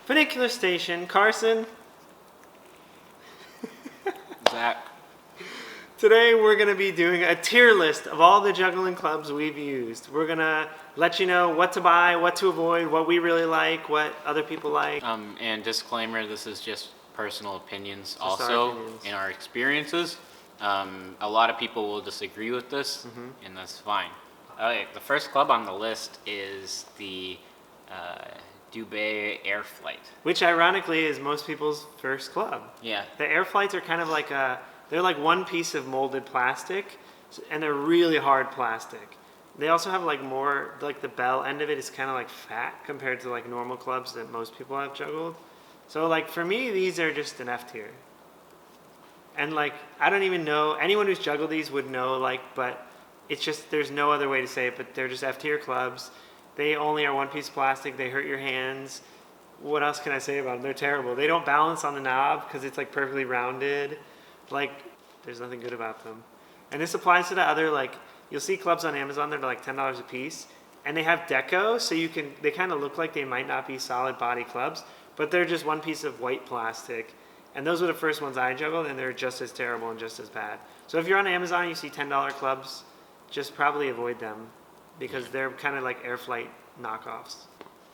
Funicular station, Carson. Zach. Today we're going to be doing a tier list of all the juggling clubs we've used. We're going to let you know what to buy, what to avoid, what we really like, what other people like. And disclaimer, this is just personal opinions Just also our opinions. in our experiences. A lot of people will disagree with this, and that's fine. Okay, the first club on the list is the Dube Airflite. Which ironically is most people's first club. Yeah. The Airflites are kind of like they're like one piece of molded plastic, and they're really hard plastic. They also have like more, like the bell end of it is kind of like fat compared to like normal clubs that most people have juggled. So like for me, these are just an F tier. And like, I don't even know, anyone who's juggled these would know, like, but it's just, there's no other way to say it, but they're just F tier clubs. They only are one piece of plastic. They hurt your hands. What else can I say about them? They're terrible. They don't balance on the knob because it's like perfectly rounded. Like, there's nothing good about them. And this applies to the other, like, you'll see clubs on Amazon that are like $10 a piece. And they have deco, so they kind of look like they might not be solid body clubs, but they're just one piece of white plastic. And those were the first ones I juggled, and they're just as terrible and just as bad. So if you're on Amazon and you see $10 clubs, just probably avoid them, because they're kind of like Airflite knockoffs.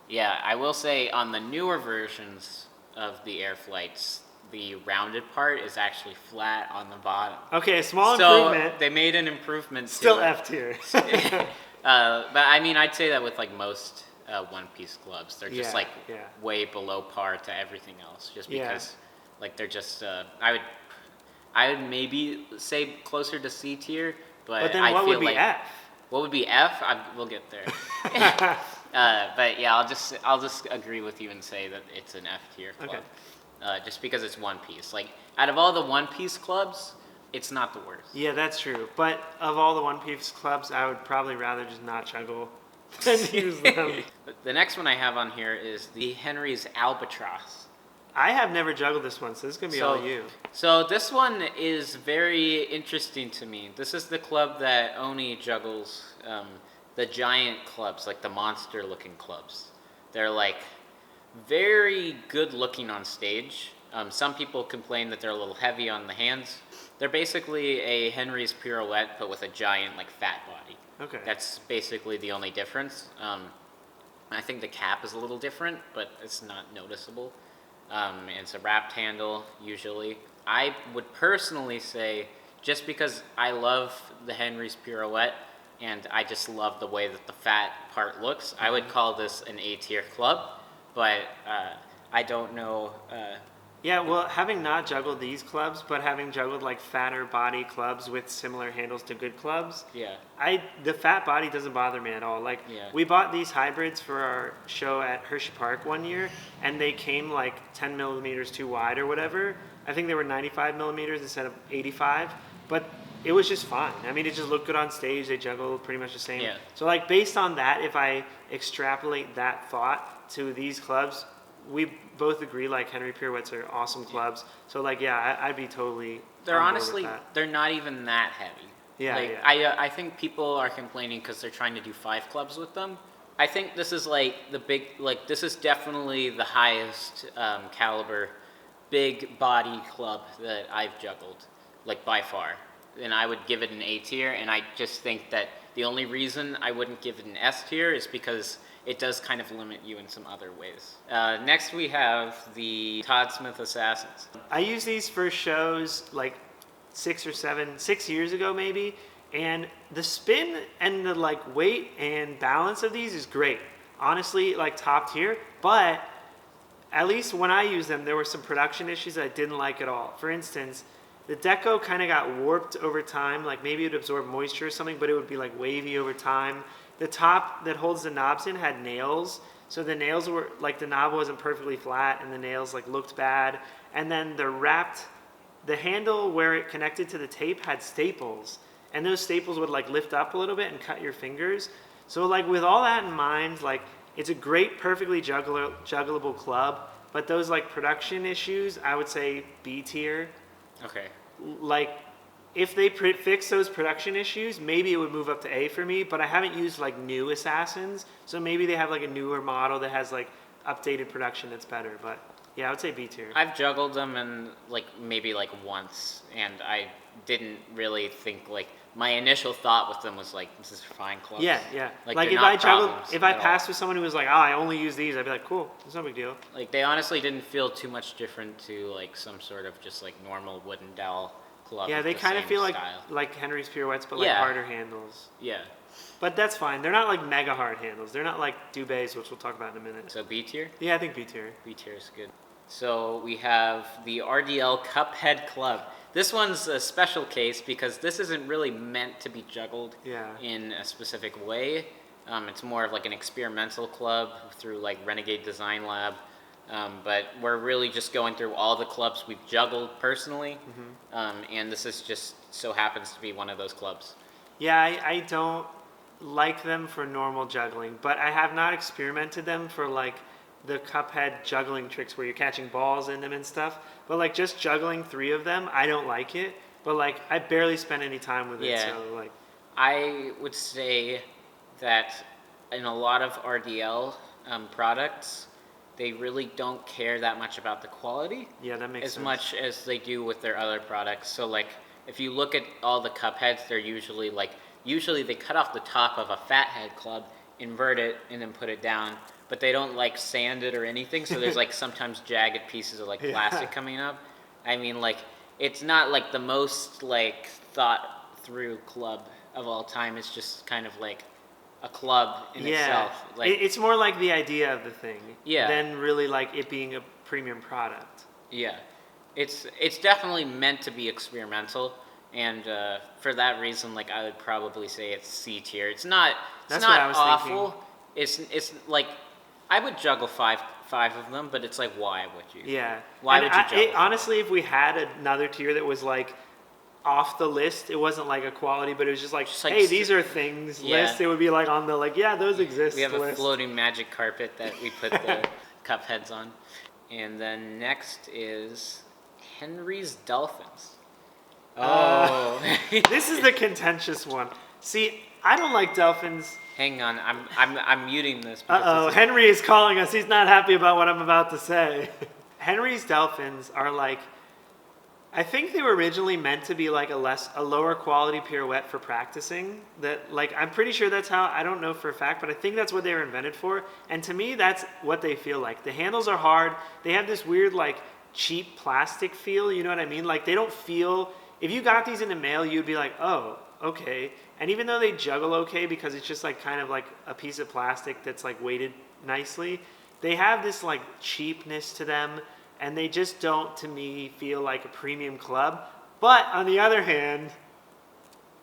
Yeah, I will say on the newer versions of the Airflites, the rounded part is actually flat on the bottom. Okay, a small So improvement. they made an improvement to Still it. F tier. But I mean, I'd say that with like most one-piece clubs, they're just way below par to everything else, just because like they're just. I would maybe say closer to C tier, but then I what feel would be like F? what would be F? We'll get there. But yeah, I'll just agree with you and say that it's an F tier club. Okay. Just because it's one piece. Like out of all the one-piece clubs, it's not the worst. Yeah, that's true. But of all the one-piece clubs, I would probably rather just not juggle than use them. The next one I have on here is the Henry's Albatross. I have never juggled this one, so this is going to be all you. So this one is very interesting to me. This is the club that Oni juggles, the giant clubs, like the monster-looking clubs. They're like very good looking on stage. Some people complain that they're a little heavy on the hands. They're basically a Henry's Pirouette, but with a giant, like, fat body. Okay. That's basically the only difference. I think the cap is a little different, but it's not noticeable. It's a wrapped handle, usually. I would personally say, just because I love the Henry's Pirouette, and I just love the way that the fat part looks, I would call this an A-tier club. But I don't know. Yeah, well, having not juggled these clubs, but having juggled like fatter body clubs with similar handles to good clubs, the fat body doesn't bother me at all. Like, we bought these hybrids for our show at Hershey Park one year, and they came like 10 millimeters too wide or whatever. I think they were 95 millimeters instead of 85, but it was just fine. I mean, it just looked good on stage. They juggled pretty much the same. Yeah. So like based on that, if I extrapolate that thought to these clubs, we both agree like Henry Pirouettes are awesome clubs. So like, yeah, I'd be totally. They're on board honestly, with that. they're not even that heavy. Yeah, like, yeah. I think people are complaining because they're trying to do 5 clubs with them. I think this is like this is definitely the highest caliber, big body club that I've juggled, like by far. And I would give it an A tier, and I just think that the only reason I wouldn't give it an S tier is because it does kind of limit you in some other ways. Next we have the Todd Smith Assassins. I used these for shows like 6 years ago maybe, and the spin and the like weight and balance of these is great. Honestly, like top tier, but at least when I used them, there were some production issues that I didn't like at all. For instance, the deco kind of got warped over time, like maybe it would absorb moisture or something, but it would be like wavy over time. The top that holds the knobs in had nails, so the nails were, like the knob wasn't perfectly flat and the nails like looked bad. And then the handle where it connected to the tape had staples, and those staples would like lift up a little bit and cut your fingers. So like with all that in mind, like it's a great, perfectly juggleable club, but those like production issues, I would say B tier. Okay. Like if they fix those production issues, maybe it would move up to A for me, but I haven't used like new Assassins, so maybe they have like a newer model that has like updated production that's better, but yeah, I would say B tier. I've juggled them and like maybe like once, and I didn't really think like my initial thought with them was like, this is fine clubs. Yeah, yeah. Like if they're I not juggled, problems if I at all. passed with someone who was like, oh, I only use these, I'd be like, cool, it's no big deal. Like they honestly didn't feel too much different to like some sort of just like normal wooden dowel club. Yeah, with they the kind of same feel style. like Henry's Pirouettes, but like Yeah. harder handles. Yeah. But that's fine. They're not like mega hard handles. They're not like Dube's, which we'll talk about in a minute. So B tier? Yeah, I think B tier. B tier is good. So we have the RDL Cuphead Club. This one's a special case because this isn't really meant to be juggled Yeah. in a specific way. It's more of like an experimental club through like Renegade Design Lab. But we're really just going through all the clubs we've juggled personally. And this is just so happens to be one of those clubs. Yeah, I don't like them for normal juggling, but I have not experimented them for like the Cuphead juggling tricks where you're catching balls in them and stuff. But like just juggling 3 of them, I don't like it. But like I barely spend any time with it, Yeah. so like I would say that in a lot of RDL products, they really don't care that much about the quality yeah, that makes as sense. much as they do with their other products. So like if you look at all the Cupheads, they're usually they cut off the top of a fathead club, invert it, and then put it down. But they don't like sand it or anything, so there's like sometimes jagged pieces of like plastic coming up. I mean, like it's not like the most like thought through club of all time. It's just kind of like a club in itself. Like it's more like the idea of the thing Yeah. than really like it being a premium product. yeah, it's definitely meant to be experimental, and for that reason, like I would probably say it's C tier. It's not That's what I was awful. It's like I would juggle five of them, but it's like why would you? Yeah. Why And would you juggle? honestly, if we had another tier that was like off the list, it wasn't like a quality, but it was just like, Just like hey, these are things Yeah. list. It would be like on the like, yeah, those exist We have a list. floating magic carpet that we put the Cupheads on. And then next is Henry's Delphins. Oh. This is the contentious one. See, I don't like Delphins. Hang on, I'm muting this. because Uh-oh, this is- Henry is calling us. He's not happy about what I'm about to say. Henry's Delphins are like, I think they were originally meant to be like a lower quality pirouette for practicing. That like I'm pretty sure that's how, I don't know for a fact, but I think that's what they were invented for. And to me, that's what they feel like. The handles are hard. They have this weird like cheap plastic feel. You know what I mean? Like they don't feel. If you got these in the mail, you'd be like, oh, okay. And even though they juggle okay because it's just like kind of like a piece of plastic that's like weighted nicely, they have this like cheapness to them. And they just don't, to me, feel like a premium club. But on the other hand,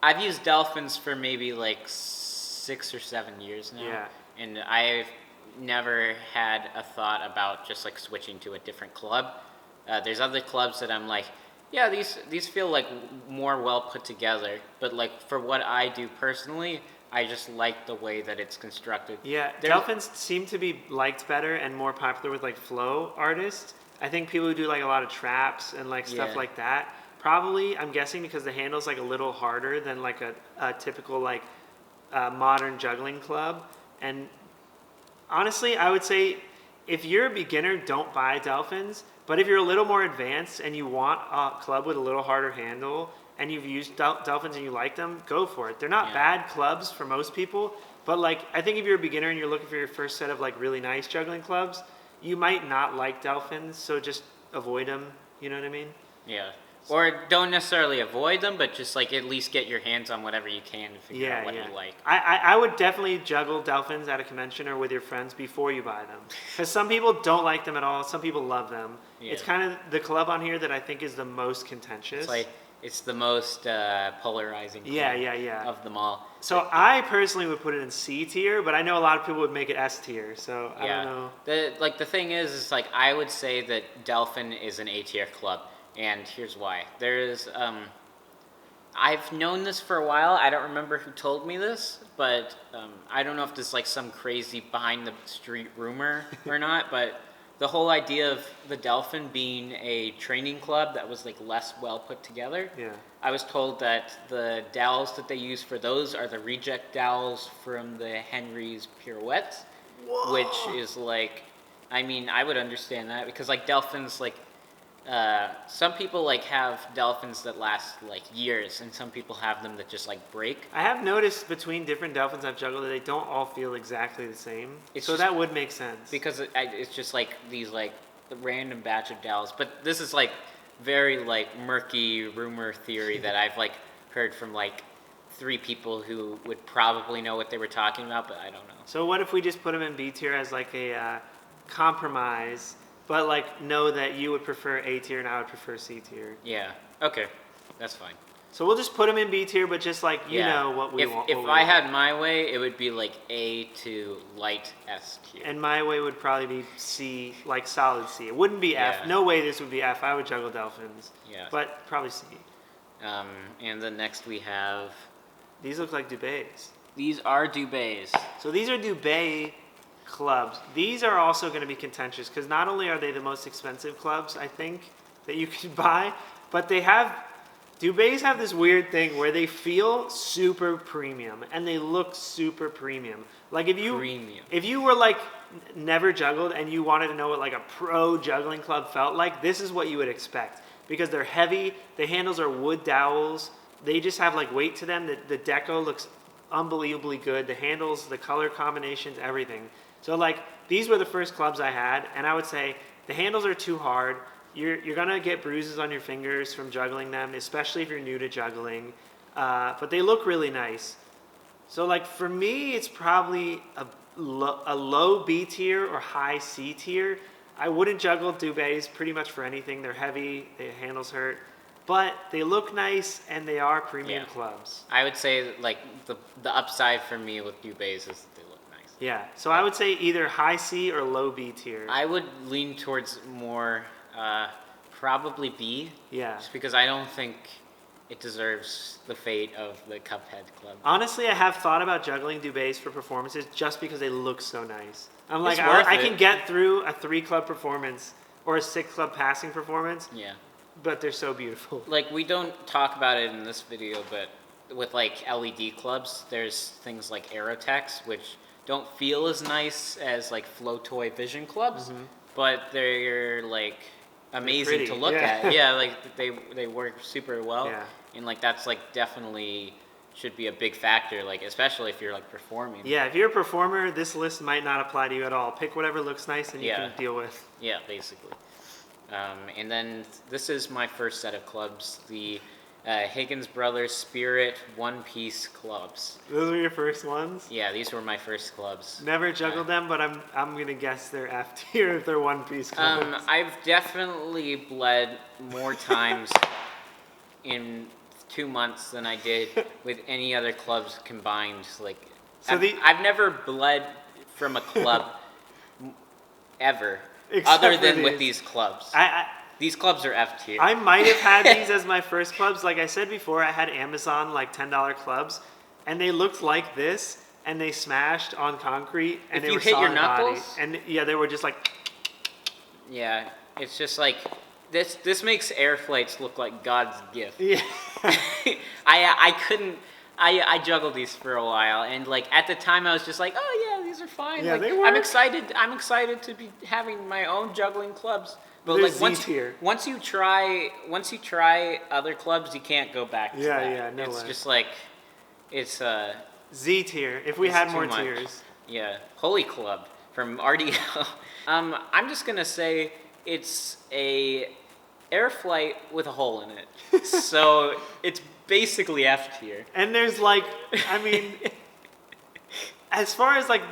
I've used Delphins for maybe like 6 or 7 years now. Yeah. And I've never had a thought about just like switching to a different club. There's other clubs that I'm like, yeah, these feel like more well put together. But like for what I do personally, I just like the way that it's constructed. yeah, There's- Delphins seem to be liked better and more popular with like flow artists. I think people who do like a lot of traps and like stuff Yeah. like that, probably, I'm guessing because the handle's like a little harder than like a typical like modern juggling club. And honestly, I would say if you're a beginner, don't buy Delphins. But if you're a little more advanced and you want a club with a little harder handle and you've used Delphins and you like them, go for it. They're not Yeah. bad clubs for most people, but like I think if you're a beginner and you're looking for your first set of like really nice juggling clubs, you might not like Delphins, so just avoid them. You know what I mean? Yeah. Or don't necessarily avoid them, but just like at least get your hands on whatever you can to figure out what you like. I would definitely juggle Delphins at a convention or with your friends before you buy them. Because some people don't like them at all. Some people love them. Yeah. It's kind of the club on here that I think is the most contentious. It's like it's the most polarizing club Yeah. of them all. So I personally would put it in C tier, but I know a lot of people would make it S tier. So I don't know. The thing is like I would say that Delphin is an A tier club, and here's why. There's I've known this for a while. I don't remember who told me this, but I don't know if this is like some crazy behind the street rumor or not. But the whole idea of the Delphin being a training club that was like less well put together. Yeah. I was told that the dowels that they use for those are the reject dowels from the Henry's Pirouette, Whoa. which is like, I mean, I would understand that because like Delphins, like some people like have Delphins that last like years, and some people have them that just like break. I have noticed between different Delphins I've juggled that they don't all feel exactly the same. It's so just- that would make sense. Because it's just like these like the random batch of dowels. But this is like very like murky rumor theory that I've like heard from like 3 people who would probably know what they were talking about, but I don't know. So what if we just put them in B tier as like a compromise, but like know that you would prefer A tier and I would prefer C tier? Yeah. Okay. That's fine. So we'll just put them in B tier, but just like you know what we want. If I had my way, it would be like A to light S tier. And my way would probably be C, like solid C. It wouldn't be F. Yeah. No way this would be F. I would juggle Delphins. Yeah. But probably C. And then next we have, These look like Dubes. these are Dubes. So these are Dube clubs. These are also going to be contentious because not only are they the most expensive clubs, I think, that you can buy, but Dubes have this weird thing where they feel super premium and they look super premium. Like if you were like never juggled and you wanted to know what like a pro juggling club felt like, this is what you would expect because they're heavy. The handles are wood dowels. They just have like weight to them. The deco looks unbelievably good. The handles, the color combinations, everything. So like these were the first clubs I had, and I would say the handles are too hard. You're gonna get bruises on your fingers from juggling them, especially if you're new to juggling. But they look really nice. So like for me, it's probably a low B tier or high C tier. I wouldn't juggle Dubes pretty much for anything. They're heavy, the handles hurt, but they look nice and they are premium clubs. I would say that, like the upside for me with Dubes is that they look nice. Yeah, so I would say either high C or low B tier. I would lean towards more probably B. Yeah. Just because I don't think it deserves the fate of the Cuphead club. Honestly, I have thought about juggling Dubes for performances just because they look so nice. I'm like, It's worth I it. can get through a 3-club performance or a 6-club passing performance, Yeah. but they're so beautiful. Like, we don't talk about it in this video, but with like LED clubs, there's things like Aerotex, which don't feel as nice as like Flow-Toy Vision clubs, but they're like amazing pretty, to look yeah. at. Yeah, like they work super well. Yeah. And like that's like definitely should be a big factor, like especially if you're like performing. Yeah, if you're a performer, this list might not apply to you at all. Pick whatever looks nice and you can deal with. Yeah, basically. And then this is my first set of clubs, the Higgins Brothers Spirit One-Piece clubs. Those were your first ones? Yeah, these were my first clubs. Never juggled them, but I'm gonna guess they're F tier if they're one-piece clubs. I've definitely bled more times in 2 months than I did with any other clubs combined. Like, So I've never bled from a club ever, Except other for than with these clubs. These clubs are F tier. I might have had these as my first clubs. Like I said before, I had Amazon like $10 clubs, and they looked like this, and they smashed on concrete, and If they you were hit your solid body. knuckles? And yeah, they were just like. Yeah, it's just like this makes Airflites look like God's gift. Yeah. I couldn't. I juggled these for a while, and like at the time I was just like, oh yeah, these are fine. Yeah, like, they I'm work. excited to be having my own juggling clubs. But They're like Z-tier. once you try other clubs, you can't go back to that. Yeah, no It's way. just like it's Z tier. If we it's had too more much. tiers. Yeah, Holy Club from RDL. I'm just gonna say it's a Airflite with a hole in it, so it's basically F tier. And there's like, I mean, as far as like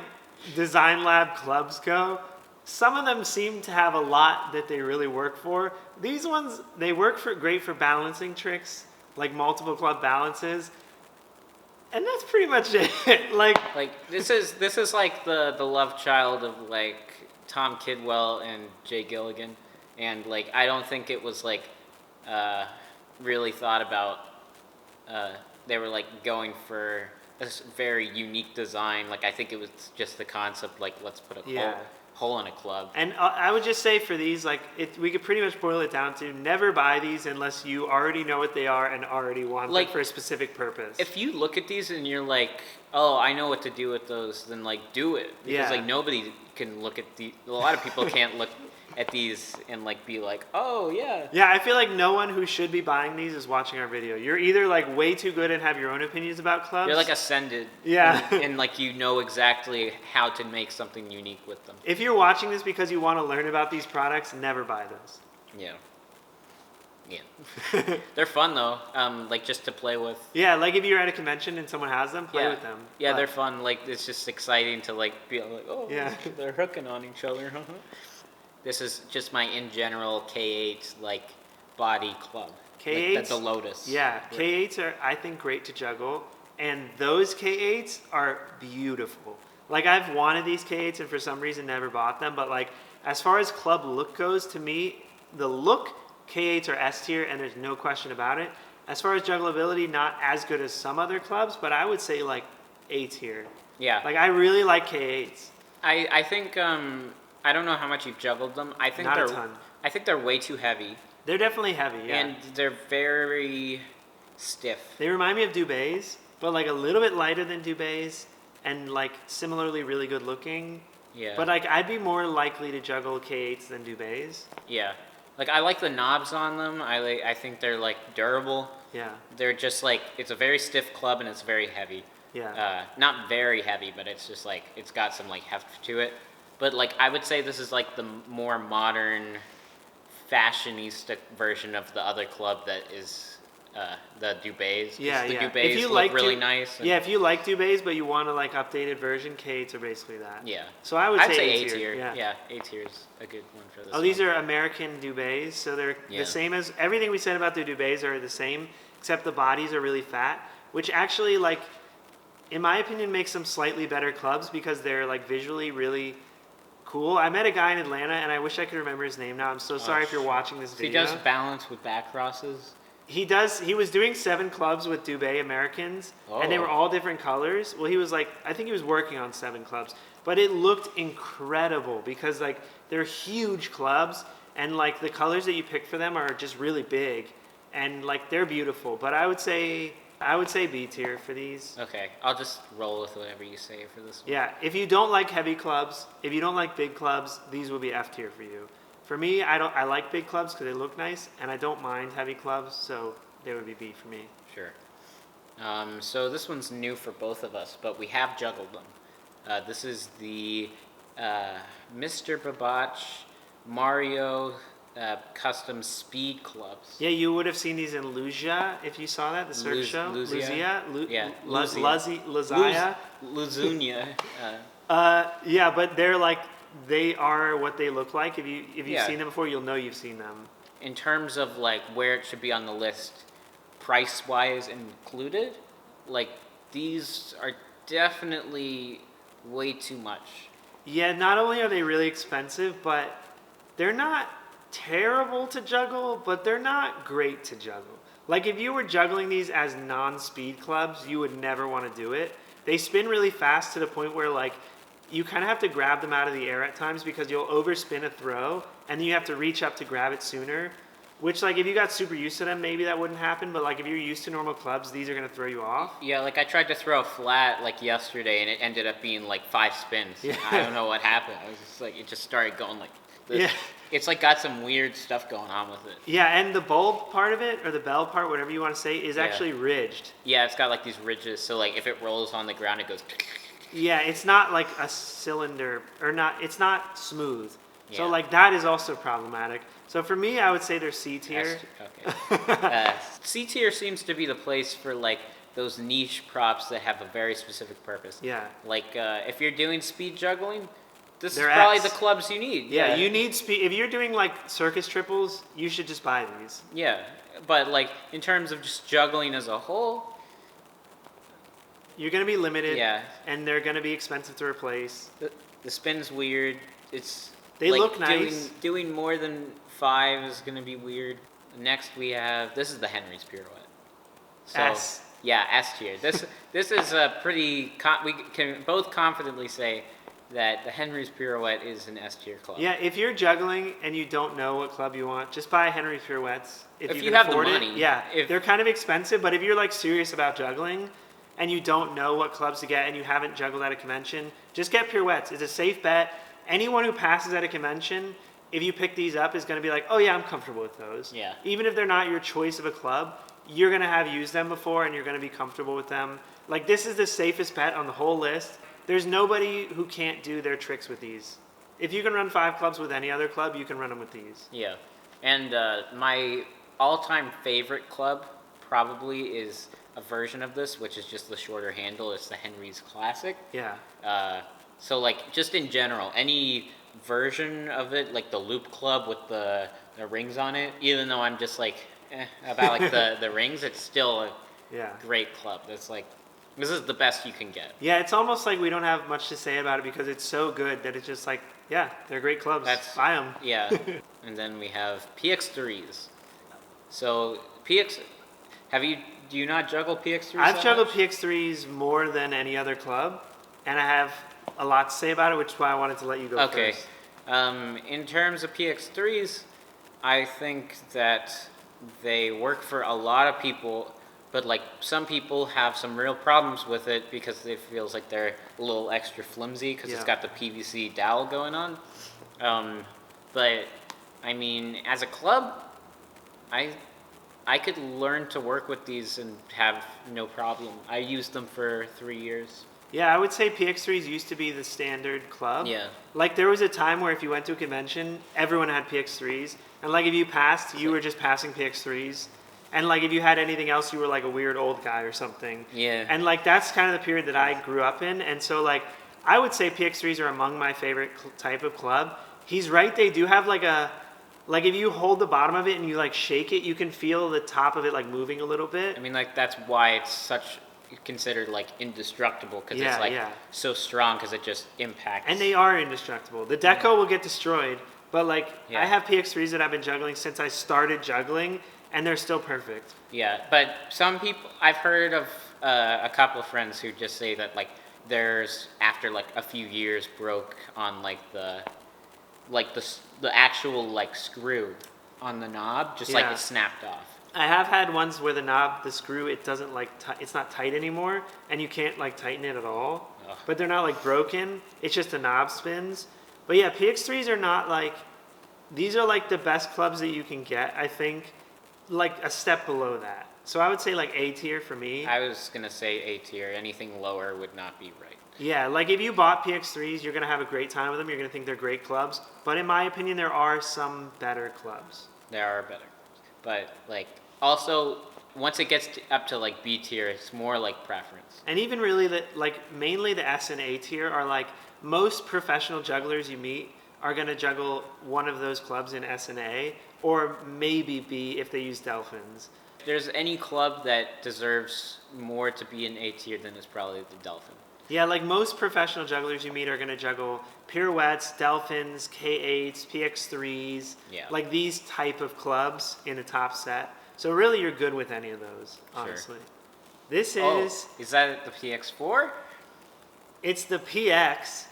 design lab clubs go, some of them seem to have a lot that they really work for. These ones, they work great for balancing tricks, like multiple club balances. And that's pretty much it. Like this is like the love child of like Tom Kidwell and Jay Gilligan, and like I don't think it was like really thought about. They were like going for a very unique design. Like I think it was just the concept like let's put a hole in a club. And I would just say for these, like, we could pretty much boil it down to never buy these unless you already know what they are and already want Like, them for a specific purpose. If you look at these and you're like, oh, I know what to do with those, then like do it. Because like nobody can look at a lot of people can't look at these and like be like, oh yeah. Yeah, I feel like no one who should be buying these is watching our video. You're either like way too good and have your own opinions about clubs. You're like ascended. Yeah. And like you know exactly how to make something unique with them. If you're watching this because you want to learn about these products, never buy those. Yeah. Yeah. They're fun though. Like just to play with. Yeah, like if you're at a convention and someone has them, play Yeah. with them. Yeah, But- they're fun. Like it's just exciting to like be like, oh, Yeah. they're hooking on each other. This is just my in general K8 like body club. K8s? Like, the Lotus. Yeah, K8s are, I think, great to juggle. And those K8s are beautiful. Like, I've wanted these K8s and for some reason never bought them. But, like, as far as club look goes, to me, the look, K8s are S tier, and there's no question about it. As far as juggleability, not as good as some other clubs, but I would say, like, A tier. Yeah. Like, I really like K8s. I think I don't know how much you've juggled them. I think Not a they're ton. I think they're way too heavy. They're definitely heavy, yeah. And they're very stiff. They remind me of Dubes, but, like, a little bit lighter than Dubes, and, like, similarly really good looking. Yeah. But, like, I'd be more likely to juggle K8s than Dubes. Yeah. Like I like the knobs on them. I think they're like durable. Yeah. They're just like it's a very stiff club and it's very heavy. Yeah. Not very heavy, but it's just like it's got some like heft to it. But like I would say this is like the more modern, fashionista version of the other club that is the Dubes. Yeah, the yeah. Dubes look really nice. And Yeah, if you like Dubes, but you want a like updated version, K8s are basically that. yeah. So I would I'd say say A tier. Yeah, A tier is a good one for this. Oh, these one. are American Dubes, so they're Yeah. the same as everything we said about the Dubes are the same, except the bodies are really fat, which actually, like, in my opinion, makes them slightly better clubs because they're like visually really cool. I met a guy in Atlanta, and I wish I could remember his name now. I'm so sorry if you're watching this So he video. does balance with back crosses. He does. He was doing 7 clubs with Dube Americans, and they were Oh. all different colors. Well, he was like, I think he was working on 7 clubs, but it looked incredible because like they're huge clubs, and like the colors that you pick for them are just really big, and like they're beautiful. But I would say B tier for these. Okay, I'll just roll with whatever you say for this one. Yeah, if you don't like heavy clubs, if you don't like big clubs, these will be F tier for you. For me, I like big clubs because they look nice, and I don't mind heavy clubs, so they would be B for me. Sure. So this one's new for both of us, but we have juggled them. This is the Mr. Babach Mario custom speed clubs. Yeah, you would have seen these in Luzia if you saw that, the circus show. Luzia? Yeah, Luzia. Luzia. Luzunia. Yeah, but they are what they look like. If you've Yeah. seen them before, you'll know you've seen them. In terms of like where it should be on the list, price-wise included, like these are definitely way too much. Yeah, not only are they really expensive, but they're not terrible to juggle, but they're not great to juggle. Like if you were juggling these as non-speed clubs, you would never want to do it. They spin really fast to the point where like you kind of have to grab them out of the air at times because you'll overspin a throw and then you have to reach up to grab it sooner. Which, like, if you got super used to them, maybe that wouldn't happen. But, like, if you're used to normal clubs, these are going to throw you off. Yeah, like I tried to throw a flat like yesterday and it ended up being like 5 spins. Yeah. I don't know what happened. I was just like, it just started going like this. Yeah. It's like got some weird stuff going on with it. Yeah, and the bulb part of it, or the bell part, whatever you want to say, is Yeah. actually ridged. Yeah, it's got like these ridges. So like if it rolls on the ground, it goes. Yeah, it's not like a cylinder, or not. It's not smooth. So Yeah. like that is also problematic. So for me, I would say they're C tier. Okay. C tier seems to be the place for like those niche props that have a very specific purpose. Yeah. Like if you're doing speed juggling, this They're is probably X. the clubs you need. Yeah, you need speed. If you're doing like circus triples, you should just buy these. Yeah, but like in terms of just juggling as a whole, You're gonna be limited. Yeah. And they're gonna be expensive to replace. the spin's weird. It's They like, look nice. Doing more than 5 is gonna be weird. Next we have this is the Henry's Pirouette. So, S. Yeah, S tier. This is a pretty. We can both confidently say that the Henry's Pirouette is an S tier club. Yeah, if you're juggling and you don't know what club you want, just buy Henry's Pirouettes. If you can have the afford money. it. Yeah, they're kind of expensive, but if you're like serious about juggling and you don't know what clubs to get and you haven't juggled at a convention, just get Pirouettes. It's a safe bet. Anyone who passes at a convention, if you pick these up, is going to be like, oh yeah, I'm comfortable with those. Yeah. Even if they're not your choice of a club, you're going to have used them before and you're going to be comfortable with them. Like, this is the safest bet on the whole list. There's nobody who can't do their tricks with these. If you can run 5 clubs with any other club, you can run them with these. Yeah. And my all-time favorite club probably is a version of this, which is just the shorter handle. It's the Henry's Classic. Yeah. So, like, just in general, any version of it, like the loop club with the rings on it, even though I'm just, like, about, like, the rings, it's still a great club. That's, like, this is the best you can get. Yeah, it's almost like we don't have much to say about it because it's so good that it's just like, yeah, they're great clubs. Buy them. Yeah. And then we have PX3s. So, do you not juggle PX3s? I've juggled PX3s more than any other club, and I have a lot to say about it, which is why I wanted to let you go first. In terms of PX3s, I think that they work for a lot of people, but like some people have some real problems with it because it feels like they're a little extra flimsy because it's got the PVC dowel going on. But I mean, as a club, I could learn to work with these and have no problem. I used them for 3 years. Yeah, I would say PX3s used to be the standard club. Yeah. Like, there was a time where if you went to a convention, everyone had PX3s. And, like, if you passed, you were just passing PX3s. And, like, if you had anything else, you were, like, a weird old guy or something. Yeah. And, like, that's kind of the period that I grew up in. And so, like, I would say PX3s are among my favorite type of club. He's right, they do have, like, like, if you hold the bottom of it and you, like, shake it, you can feel the top of it, like, moving a little bit. I mean, like, that's why it's considered, like, indestructible, because it's, like, so strong because it just impacts. And they are indestructible. The deco will get destroyed, but, like, I have PX3s that I've been juggling since I started juggling, and they're still perfect. Yeah, but some people, I've heard of a couple of friends who just say that, like, theirs, after, like, a few years, broke on, like, the actual, like, screw on the knob, just like it snapped off. I have had ones where the screw, it doesn't, like, it's not tight anymore, and you can't, like, tighten it at all. Ugh. But they're not, like, broken. It's just the knob spins. But yeah, PX3s are not, like, these are, like, the best clubs that you can get, I think, like, a step below that. So I would say, like, A tier for me. I was going to say A tier. Anything lower would not be right. Yeah, like, if you bought PX3s, you're going to have a great time with them. You're going to think they're great clubs. But in my opinion, there are some better clubs. There are better. But, like, also, once it gets up to, like, B tier, it's more, like, preference. And even really, mainly the S and A tier are, like, most professional jugglers you meet are going to juggle one of those clubs in S and A, or maybe B if they use Delphins. If there's any club that deserves more to be in A tier, then it's probably the Delphin. Yeah, like, most professional jugglers you meet are going to juggle Pirouettes, Delphins, K8s, PX3s, like these type of clubs in a top set. So really, you're good with any of those, honestly. Sure. This is... Is that the PX4? It's the PX4!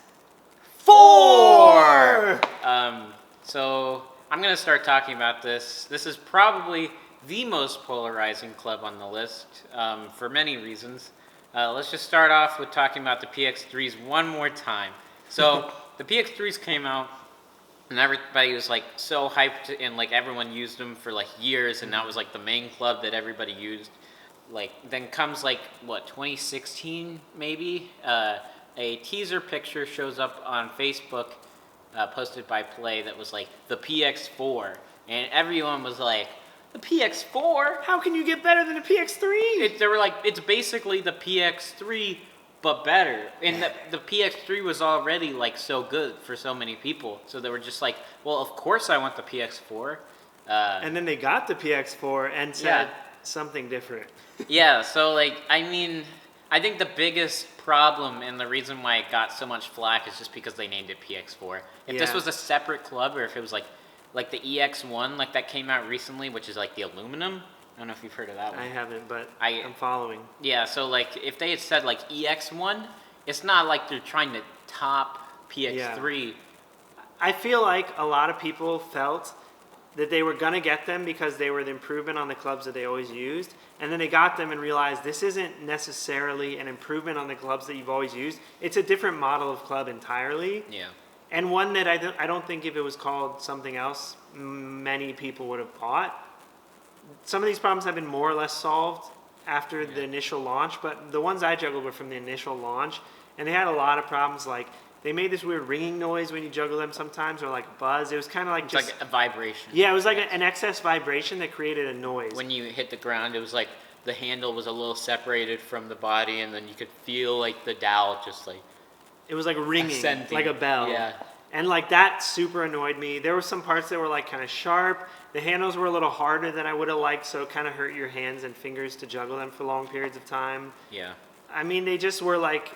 So I'm going to start talking about this. This is probably the most polarizing club on the list for many reasons. Let's just start off with talking about the PX3s one more time. So the PX3s came out, and everybody was, like, so hyped, and, like, everyone used them for, like, years, and that was, like, the main club that everybody used. Like, then comes, like, what, 2016 maybe? A teaser picture shows up on Facebook, posted by Play, that was, like, the PX4, and everyone was like, the PX4? How can you get better than a PX3? They were like, it's basically the PX3, but better. And the PX3 was already, like, so good for so many people. So they were just like, well, of course I want the PX4. And then they got the PX4 and said something different. Yeah, so, like, I mean, I think the biggest problem and the reason why it got so much flack is just because they named it PX4. If this was a separate club, or if it was, like the EX1, like, that came out recently, which is, like, the aluminum. I don't know if you've heard of that one. I haven't, but I'm following. Yeah, so, like, if they had said, like, EX1, it's not like they're trying to top PX3. I feel like a lot of people felt that they were going to get them because they were the improvement on the clubs that they always used. And then they got them and realized this isn't necessarily an improvement on the clubs that you've always used. It's a different model of club entirely. Yeah. And one that I don't think if it was called something else, many people would have bought. Some of these problems have been more or less solved after the initial launch, but the ones I juggled were from the initial launch. And they had a lot of problems, like they made this weird ringing noise when you juggle them sometimes, or like a buzz. It was kind of like It's just like a vibration. yeah, it was like an excess vibration that created a noise. When you hit the ground, it was like the handle was a little separated from the body, and then you could feel like the dowel just like It was like ringing, ascending. like a bell. Yeah. And like that super annoyed me. There were some parts that were like kind of sharp. The handles were a little harder than I would have liked, so it kind of hurt your hands and fingers to juggle them for long periods of time. Yeah. I mean, they just were like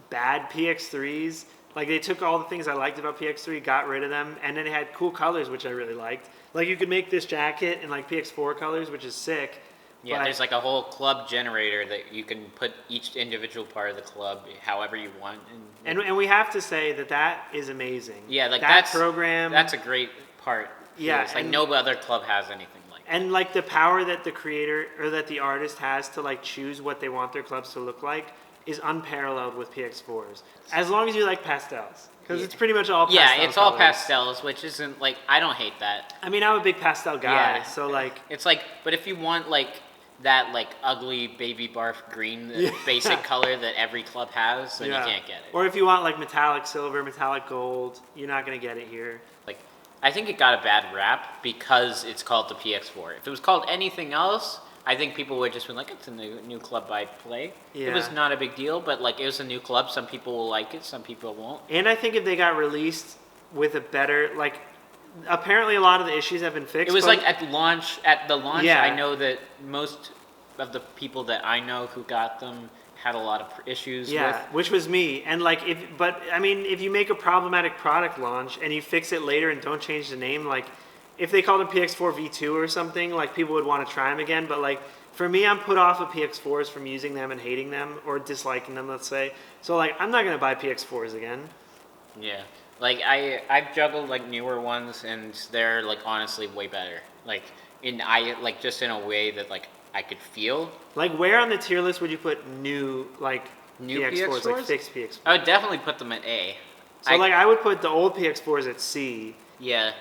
bad PX3s. Like they took all the things I liked about PX3, got rid of them, and then it had cool colors, which I really liked. Like you could make this jacket in like PX4 colors, which is sick. Yeah, there's like a whole club generator that you can put each individual part of the club however you want. And we have to say that is amazing. Yeah, like that program. That's a great part. Yeah, it's like no other club has anything like that. And like the power that the creator or that the artist has to like choose what they want their clubs to look like is unparalleled with PX4s. As long as you like pastels, because it's pretty much all pastel Yeah, it's all colors. pastels, which isn't like I don't hate that. I mean, I'm a big pastel guy, Yeah. so like It's like, but if you want like that like ugly baby barf green basic color that every club has, then you can't get it. Or if you want like metallic silver, metallic gold, you're not gonna get it here. Like, I think it got a bad rap because it's called the PX4. If it was called anything else, I think people would just be like, it's a new club I play. Yeah. It was not a big deal, but like it was a new club. Some people will like it, some people won't. And I think if they got released with a better, like, apparently a lot of the issues have been fixed. It was but like at the launch, Yeah. I know that most of the people that I know who got them had a lot of issues with. which was me. And like, but I mean, if you make a problematic product launch and you fix it later and don't change the name, like, if they called it PX4 V2 or something, like people would want to try them again. But like, for me, I'm put off of PX4s from using them and hating them or disliking them, let's say. So like, I'm not gonna buy PX4s again. Yeah. Like I've juggled like newer ones and they're like honestly way better. Like just in a way that like I could feel. Like, where on the tier list would you put new PX4s, like fixed PX4s? I would definitely put them at A. So I would put the old PX4s at C. Yeah.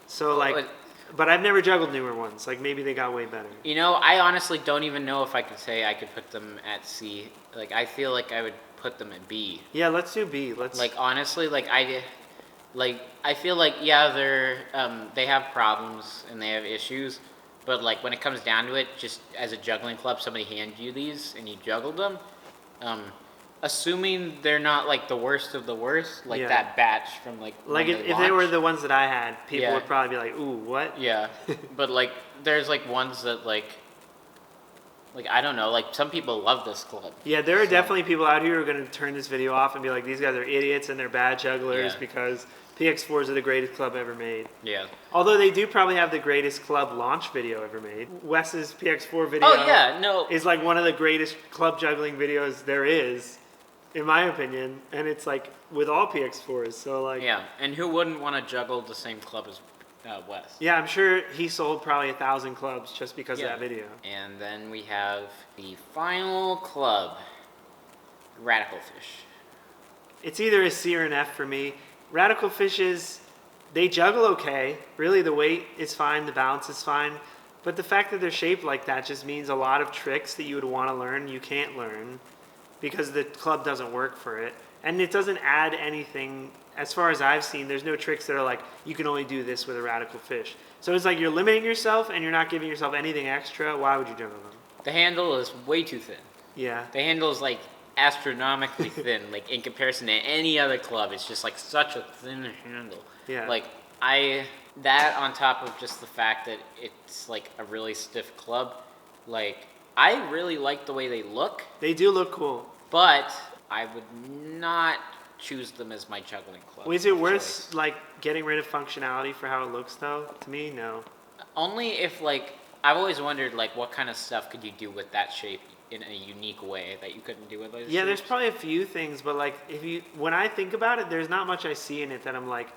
So like, but I've never juggled newer ones. Like maybe they got way better. You know, I honestly don't even know if I could say I could put them at C. Like I feel like I would put them at B. Yeah, let's do B. Like honestly, I feel like they're they have problems and they have issues, but like when it comes down to it, just as a juggling club, somebody hands you these and you juggled them. Assuming they're not like the worst of the worst, like that batch from like if they were the ones that I had, people would probably be like, "Ooh, what?" Yeah, but like there's like ones that like I don't know, like some people love this club. Yeah, there are definitely people out here who are going to turn this video off and be like, "These guys are idiots and they're bad jugglers because PX4s are the greatest club ever made." Yeah. Although they do probably have the greatest club launch video ever made. Wes's PX4 video is like one of the greatest club juggling videos there is, in my opinion, and it's like with all PX4s, so like... Yeah, and who wouldn't want to juggle the same club as Wes? Yeah, I'm sure he sold probably 1,000 clubs just because of that video. And then we have the final club, Radical Fish. It's either a C or an F for me. Radical Fishes, they juggle okay. Really, the weight is fine, the balance is fine. But the fact that they're shaped like that just means a lot of tricks that you would want to learn, you can't learn because the club doesn't work for it. And it doesn't add anything. As far as I've seen, there's no tricks that are like, you can only do this with a Radical Fish. So it's like you're limiting yourself and you're not giving yourself anything extra. Why would you juggle them? The handle is way too thin. Yeah. The handle is like astronomically thin. Like in comparison to any other club, it's just like such a thin handle. Yeah. Like that on top of just the fact that it's like a really stiff club, like I really like the way they look. They do look cool. But I would not choose them as my juggling club. Well, is it worth like getting rid of functionality for how it looks though? To me, no. Only if like I've always wondered like what kind of stuff could you do with that shape in a unique way that you couldn't do with those. Yeah, there's shapes. probably a few things, but like when I think about it, there's not much I see in it that I'm like,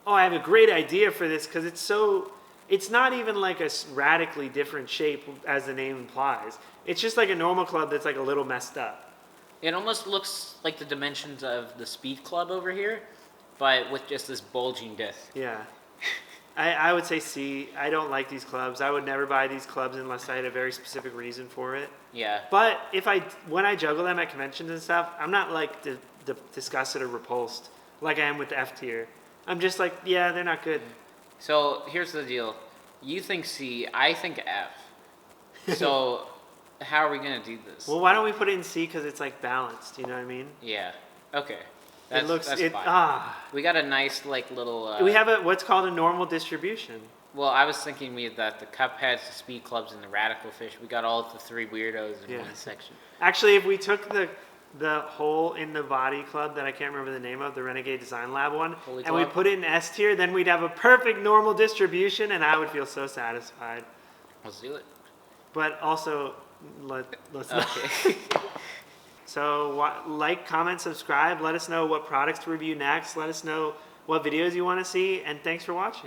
oh, I have a great idea for this because it's not even like a radically different shape as the name implies. It's just like a normal club that's like a little messed up. It almost looks like the dimensions of the Speed Club over here, but with just this bulging disc. Yeah. I would say C. I don't like these clubs. I would never buy these clubs unless I had a very specific reason for it. Yeah. But when I juggle them at conventions and stuff, I'm not like disgusted or repulsed like I am with the F tier. I'm just like, yeah, they're not good. So here's the deal. You think C, I think F. So how are we going to do this? Well, why don't we put it in C because it's like balanced, you know what I mean? Yeah. Okay. That's fine. We got a nice like little... we have what's called a normal distribution. Well, I was thinking that the Cupheads, the Speed Clubs, and the Radical Fish, we got all the three weirdos in one section. Actually, if we took the hole in the body club that I can't remember the name of, the Renegade Design Lab one, Holy and we Club? put it in S tier, then we'd have a perfect normal distribution, and I would feel so satisfied. Let's do it. But also, let's not. Okay. So like, comment, subscribe. Let us know what products to review next. Let us know what videos you want to see, and thanks for watching.